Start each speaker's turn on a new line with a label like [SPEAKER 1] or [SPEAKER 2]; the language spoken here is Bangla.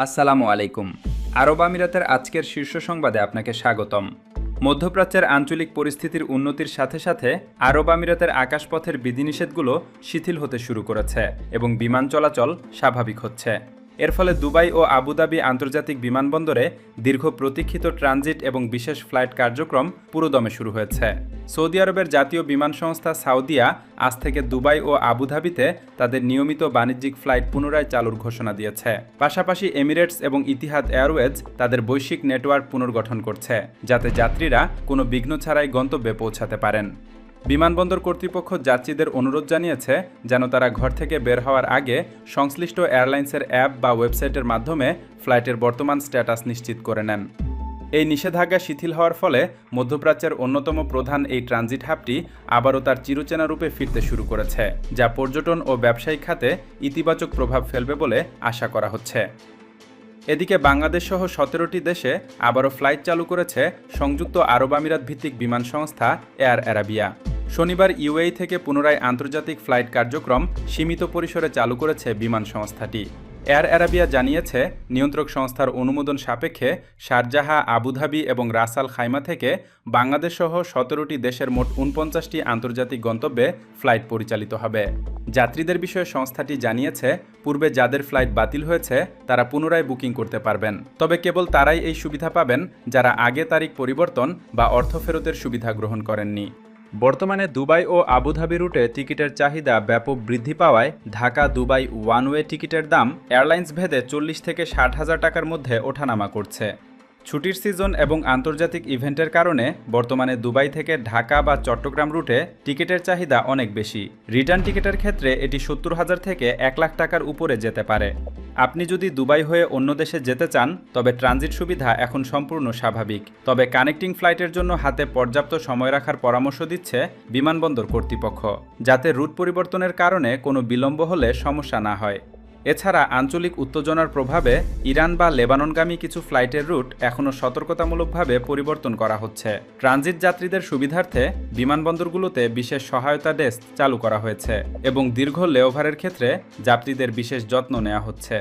[SPEAKER 1] আসসালামু আলাইকুম। আরব আমিরাতের আজকের শীর্ষ সংবাদে আপনাকে স্বাগতম। মধ্যপ্রাচ্যের আঞ্চলিক পরিস্থিতির উন্নতির সাথে সাথে আরব আমিরাতের আকাশপথের বিধিনিষেধগুলো শিথিল হতে শুরু করেছে এবং বিমান চলাচল স্বাভাবিক হচ্ছে। এর ফলে দুবাই ও আবুধাবি আন্তর্জাতিক বিমানবন্দরে দীর্ঘ প্রতীক্ষিত ট্রানজিট এবং বিশেষ ফ্লাইট কার্যক্রম পুরোদমে শুরু হয়েছে। সৌদি আরবের জাতীয় বিমান সংস্থা সাউদিয়া আজ থেকে দুবাই ও আবুধাবিতে তাদের নিয়মিত বাণিজ্যিক ফ্লাইট পুনরায় চালুর ঘোষণা দিয়েছে। পাশাপাশি এমিরেটস এবং ইতিহাদ এয়ারওয়েজ তাদের বৈশ্বিক নেটওয়ার্ক পুনর্গঠন করছে, যাতে যাত্রীরা কোনো বিঘ্ন ছাড়াই গন্তব্যে পৌঁছাতে পারেন। বিমানবন্দর কর্তৃপক্ষ যাত্রীদের অনুরোধ জানিয়েছে যেন তারা ঘর থেকে বের হওয়ার আগে সংশ্লিষ্ট এয়ারলাইন্সের অ্যাপ বা ওয়েবসাইটের মাধ্যমে ফ্লাইটের বর্তমান স্ট্যাটাস নিশ্চিত করে নেন। এই নিষেধাজ্ঞা শিথিল হওয়ার ফলে মধ্যপ্রাচ্যের অন্যতম প্রধান এই ট্রানজিট হাবটি আবারও তার চিরচেনা রূপে ফিরতে শুরু করেছে, যা পর্যটন ও ব্যবসায়িক খাতে ইতিবাচক প্রভাব ফেলবে বলে আশা করা হচ্ছে। এদিকে বাংলাদেশ সহ 17টি দেশে আবারও ফ্লাইট চালু করেছে সংযুক্ত আরব আমিরাত ভিত্তিক বিমান সংস্থা এয়ার অ্যারাবিয়া। শনিবার ইউএই থেকে পুনরায় আন্তর্জাতিক ফ্লাইট কার্যক্রম সীমিত পরিসরে চালু করেছে বিমান সংস্থাটি। এয়ার অ্যারাবিয়া জানিয়েছে, নিয়ন্ত্রক সংস্থার অনুমোদন সাপেক্ষে শারজাহা, আবুধাবি এবং রাস আল খাইমা থেকে বাংলাদেশ সহ 17টি দেশের মোট 49টি আন্তর্জাতিক গন্তব্যে ফ্লাইট পরিচালিত হবে। যাত্রীদের বিষয়ে সংস্থাটি জানিয়েছে, পূর্বে যাদের ফ্লাইট বাতিল হয়েছে তারা পুনরায় বুকিং করতে পারবেন, তবে কেবল তারাই এই সুবিধা পাবেন যারা আগে তারিখ পরিবর্তন বা অর্থ ফেরতের সুবিধা গ্রহণ করেননি। বর্তমানে দুবাই ও আবুধাবি রুটে টিকিটের চাহিদা ব্যাপক বৃদ্ধি পাওয়ায় ঢাকা দুবাই ওয়ান ওয়ে টিকিটের দাম এয়ারলাইন্স ভেদে 40 থেকে 60 হাজার টাকার মধ্যে ওঠানামা করছে। ছুটির সিজন এবং আন্তর্জাতিক ইভেন্টের কারণে বর্তমানে দুবাই থেকে ঢাকা বা চট্টগ্রাম রুটে টিকিটের চাহিদা অনেক বেশি। রিটার্ন টিকিটের ক্ষেত্রে এটি 70,000 থেকে 1 লাখ টাকার উপরে যেতে পারে। আপনি যদি দুবাই হয়ে অন্য দেশে যেতে চান তবে ট্রানজিট সুবিধা এখন সম্পূর্ণ স্বাভাবিক, তবে কানেক্টিং ফ্লাইটের জন্য হাতে পর্যাপ্ত সময় রাখার পরামর্শ দিচ্ছে বিমানবন্দর কর্তৃপক্ষ, যাতে রুট পরিবর্তনের কারণে কোনো বিলম্ব হলে সমস্যা না হয়। এছাড়া আঞ্চলিক উত্তেজনার প্রভাবে ইরান বা লেবাননগামী কিছু ফ্লাইটের রুট এখনও সতর্কতামূলকভাবে পরিবর্তন করা হচ্ছে। ট্রানজিট যাত্রীদের সুবিধার্থে বিমানবন্দরগুলোতে বিশেষ সহায়তা ডেস্ক চালু করা হয়েছে এবং দীর্ঘ লেওভারের ক্ষেত্রে যাত্রীদের বিশেষ যত্ন নেওয়া হচ্ছে।